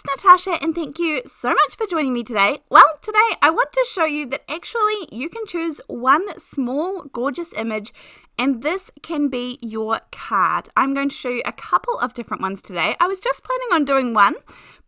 Natasha, and thank you so much for joining me today. Well, today I want to show you that actually you can choose one small gorgeous image and this can be your card. I'm going to show you a couple of different ones today. I was just planning on doing one,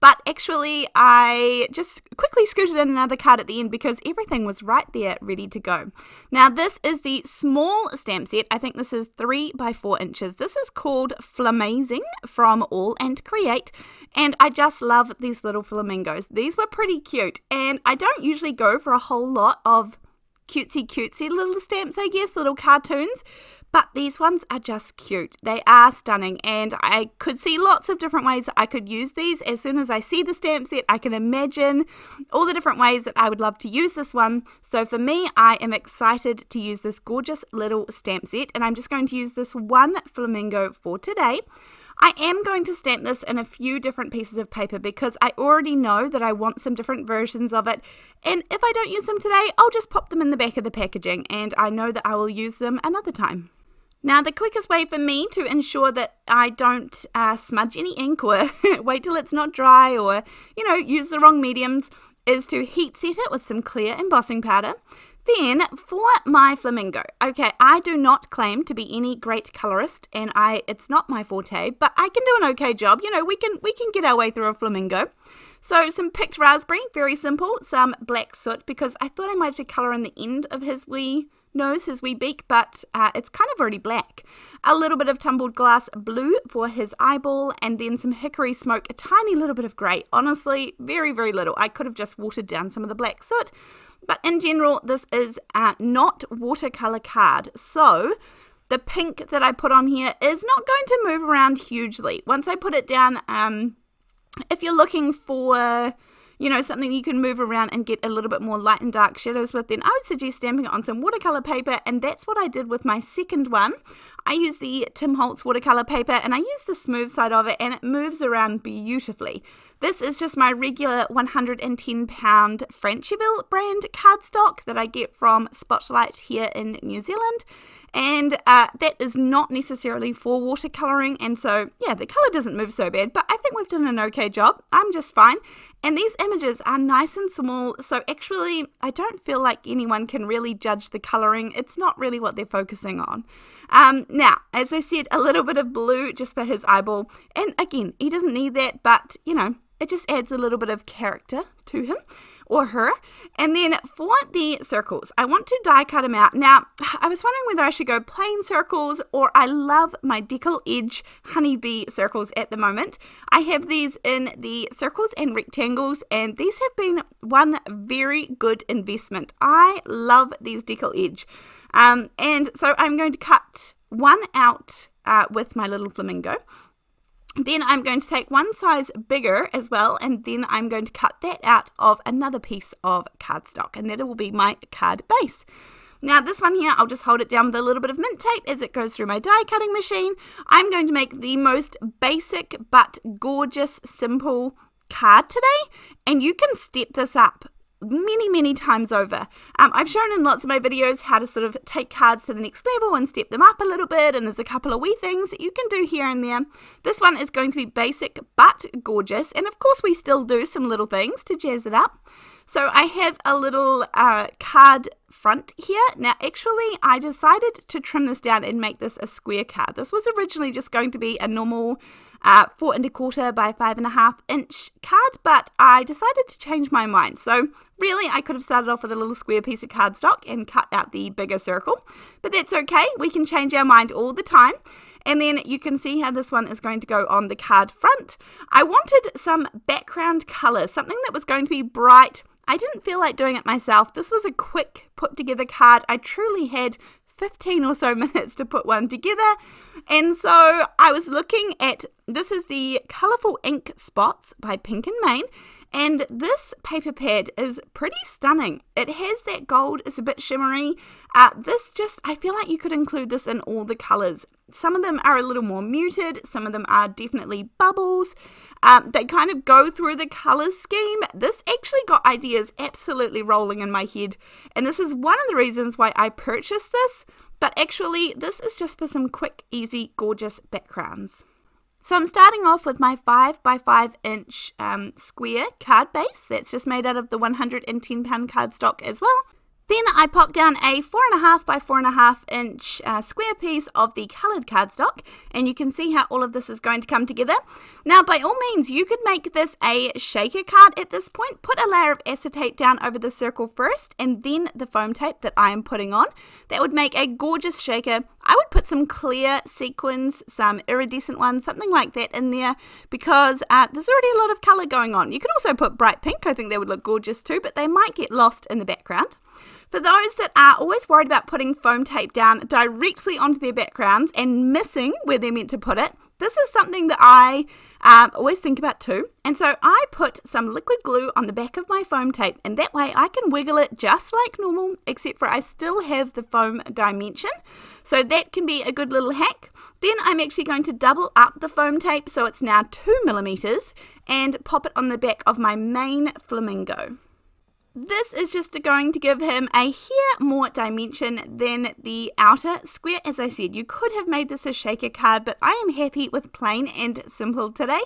but actually I just quickly scooted in another card at the end because everything was right there ready to go. Now this is the small stamp set. I think this is 3 by 4 inches. This is called FLAMAZING from AALL and Create, and I just love these little flamingos. These were pretty cute, and I don't usually go for a whole lot of cutesy little stamps, I guess, little cartoons, but these ones are just cute. They are stunning, and I could see lots of different ways I could use these. As soon as I see the stamp set, I can imagine all the different ways that I would love to use this one. So for me, I am excited to use this gorgeous little stamp set, and I'm just going to use this one flamingo for today. I am going to stamp this in a few different pieces of paper because I already know that I want some different versions of it, and if I don't use them today, I'll just pop them in the back of the packaging, and I know that I will use them another time. Now, the quickest way for me to ensure that I don't smudge any ink or wait till it's not dry or, use the wrong mediums is to heat set it with some clear embossing powder. Then for my flamingo, okay, I do not claim to be any great colorist, and it's not my forte, but I can do an okay job. We can get our way through a flamingo. So some picked raspberry, very simple, some black soot, because I thought I might have to color in the end of his wee nose, his wee beak, but it's kind of already black. A little bit of tumbled glass blue for his eyeball, and then some hickory smoke, a tiny little bit of grey. Honestly, very, very little. I could have just watered down some of the black soot. But in general, this is not watercolor card. So the pink that I put on here is not going to move around hugely. Once I put it down, if you're looking for, something you can move around and get a little bit more light and dark shadows with, then I would suggest stamping it on some watercolor paper, and that's what I did with my second one. I used the Holtz watercolor paper, and I used the smooth side of it, and it moves around beautifully. This is just my regular 110-pound Frenchville brand cardstock that I get from Spotlight here in New Zealand, and that is not necessarily for watercoloring, and so yeah, the color doesn't move so bad, but I think we've done an okay job. I'm just fine, and these images are nice and small, so actually I don't feel like anyone can really judge the coloring. It's not really what they're focusing on. Now, as I said, a little bit of blue just for his eyeball, and again, he doesn't need that, but it just adds a little bit of character to him or her. And then for the circles, I want to die cut them out. Now, I was wondering whether I should go plain circles, or I love my Deckle Edge honeybee circles at the moment. I have these in the circles and rectangles, and these have been one very good investment. I love these Deckle Edge. And so I'm going to cut one out with my little flamingo. Then I'm going to take one size bigger as well, and then I'm going to cut that out of another piece of cardstock, and that will be my card base. Now this one here, I'll just hold it down with a little bit of mint tape as it goes through my die cutting machine. I'm going to make the most basic but gorgeous simple card today, and you can step this up many times over. I've shown in lots of my videos how to sort of take cards to the next level and step them up a little bit, and there's a couple of wee things that you can do here and there. This one is going to be basic but gorgeous, and of course we still do some little things to jazz it up. So I have a little card front here. Now actually I decided to trim this down and make this a square card. This was originally just going to be a normal 4 1/4 by 5.5 inch card, but I decided to change my mind. So really I could have started off with a little square piece of cardstock and cut out the bigger circle, but that's okay. We can change our mind all the time. And then you can see how this one is going to go on the card front. I wanted some background color, something that was going to be bright. I didn't feel like doing it myself. This was a quick put together card. I truly had 15 or so minutes to put one together, and so I was looking at, this is the Colourful Ink Spots by Pink and Main, and this paper pad is pretty stunning. It has that gold, it's a bit shimmery. This just, I feel like you could include this in all the colours. Some of them are a little more muted, some of them are definitely bubbles. They kind of go through the colour scheme. This actually got ideas absolutely rolling in my head, and this is one of the reasons why I purchased this, but actually this is just for some quick, easy, gorgeous backgrounds. So I'm starting off with my 5x5 inch square card base that's just made out of the 110 pound cardstock as well. Then I pop down a 4.5x4.5 inch square piece of the coloured cardstock, and you can see how all of this is going to come together. Now, by all means, you could make this a shaker card at this point. Put a layer of acetate down over the circle first, and then the foam tape that I am putting on. That would make a gorgeous shaker. I would put some clear sequins, some iridescent ones, something like that in there, because there's already a lot of colour going on. You could also put bright pink. I think that would look gorgeous too, but they might get lost in the background. For those that are always worried about putting foam tape down directly onto their backgrounds and missing where they're meant to put it, this is something that I always think about too. And so I put some liquid glue on the back of my foam tape, and that way I can wiggle it just like normal, except for I still have the foam dimension. So that can be a good little hack. Then I'm actually going to double up the foam tape so it's now 2mm and pop it on the back of my main flamingo. This is just going to give him a hair more dimension than the outer square. As I said, you could have made this a shaker card, but I am happy with plain and simple today.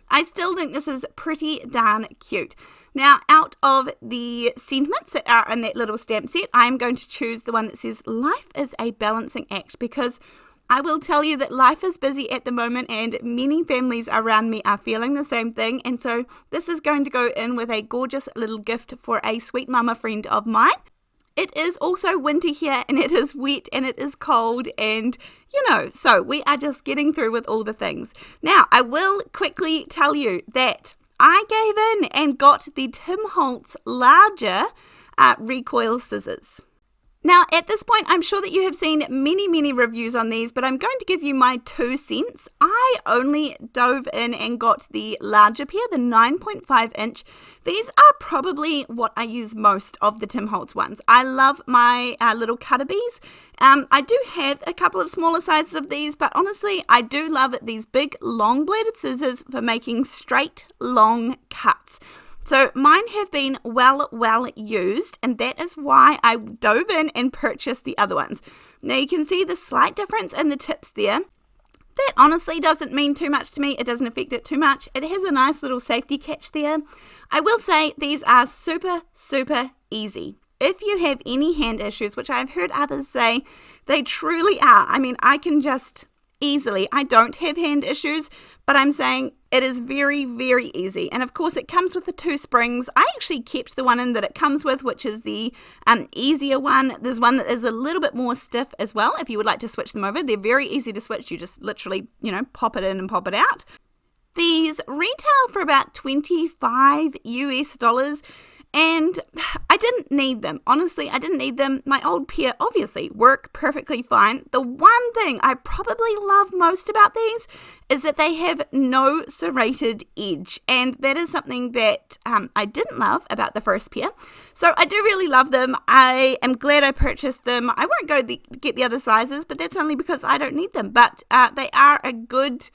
I still think this is pretty darn cute. Now, out of the sentiments that are in that little stamp set, I am going to choose the one that says, "Life is a balancing act," because I will tell you that life is busy at the moment and many families around me are feeling the same thing, and so this is going to go in with a gorgeous little gift for a sweet mama friend of mine. It is also winter here, and it is wet and it is cold, and so we are just getting through with all the things. Now, I will quickly tell you that I gave in and got the Tim Holtz larger recoil scissors. Now, at this point, I'm sure that you have seen many reviews on these, but I'm going to give you my 2 cents. I only dove in and got the larger pair, the 9.5 inch. These are probably what I use most of the Tim Holtz ones. I love my little cutter bees. I do have a couple of smaller sizes of these, but honestly, I do love these big, long bladed scissors for making straight, long cuts. So mine have been well used, and that is why I dove in and purchased the other ones. Now you can see the slight difference in the tips there. That honestly doesn't mean too much to me. It doesn't affect it too much. It has a nice little safety catch there. I will say these are super easy. If you have any hand issues, which I've heard others say, they truly are. I mean, I can just easily. I don't have hand issues, but I'm saying it is very easy. And of course, it comes with the 2 springs. I actually kept the one in that it comes with, which is the easier one. There's one that is a little bit more stiff as well. If you would like to switch them over, they're very easy to switch. You just literally, pop it in and pop it out. These retail for about $25 US. And I didn't need them. Honestly, I didn't need them. My old pair obviously work perfectly fine. The one thing I probably love most about these is that they have no serrated edge. And that is something that I didn't love about the first pair. So I do really love them. I am glad I purchased them. I won't go get the other sizes, but that's only because I don't need them. But they are a good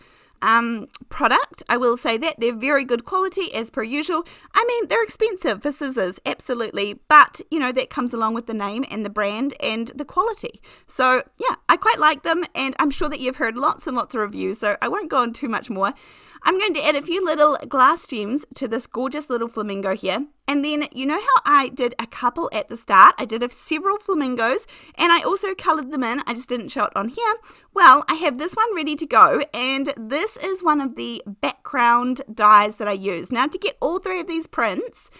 product. I will say that they're very good quality as per usual. I mean, they're expensive for scissors, absolutely, but that comes along with the name and the brand and the quality. So yeah, I quite like them, and I'm sure that you've heard lots and lots of reviews, so I won't go on too much more. I'm going to add a few little glass gems to this gorgeous little flamingo here. And then, you know how I did a couple at the start? I did several flamingos, and I also coloured them in. I just didn't show it on here. Well, I have this one ready to go, and this is one of the background dies that I use. Now, to get all 3 of these prints,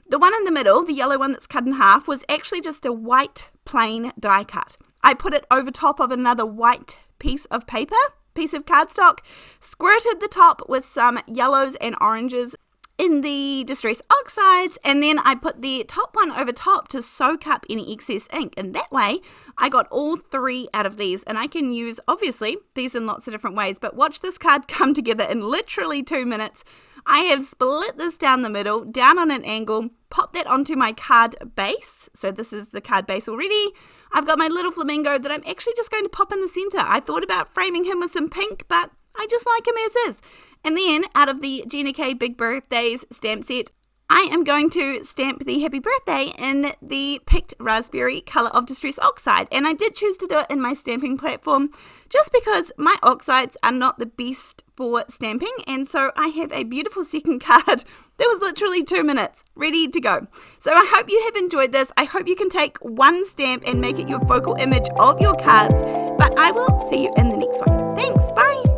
the one in the middle, the yellow one that's cut in half, was actually just a white plain die cut. I put it over top of another white piece of cardstock, squirted the top with some yellows and oranges in the Distress Oxides, and then I put the top one over top to soak up any excess ink, and that way I got all 3 out of these, and I can use obviously these in lots of different ways, but watch this card come together in literally 2 minutes. I have split this down the middle, down on an angle, pop that onto my card base. So this is the card base already. I've got my little flamingo that I'm actually just going to pop in the center. I thought about framing him with some pink, but I just like him as is. And then out of the Gina K Big Birthdays stamp set, I am going to stamp the happy birthday in the picked raspberry colour of Distress Oxide, and I did choose to do it in my stamping platform just because my Oxides are not the best for stamping, and so I have a beautiful second card that was literally 2 minutes ready to go. So I hope you have enjoyed this. I hope you can take one stamp and make it your focal image of your cards, but I will see you in the next one. Thanks, bye!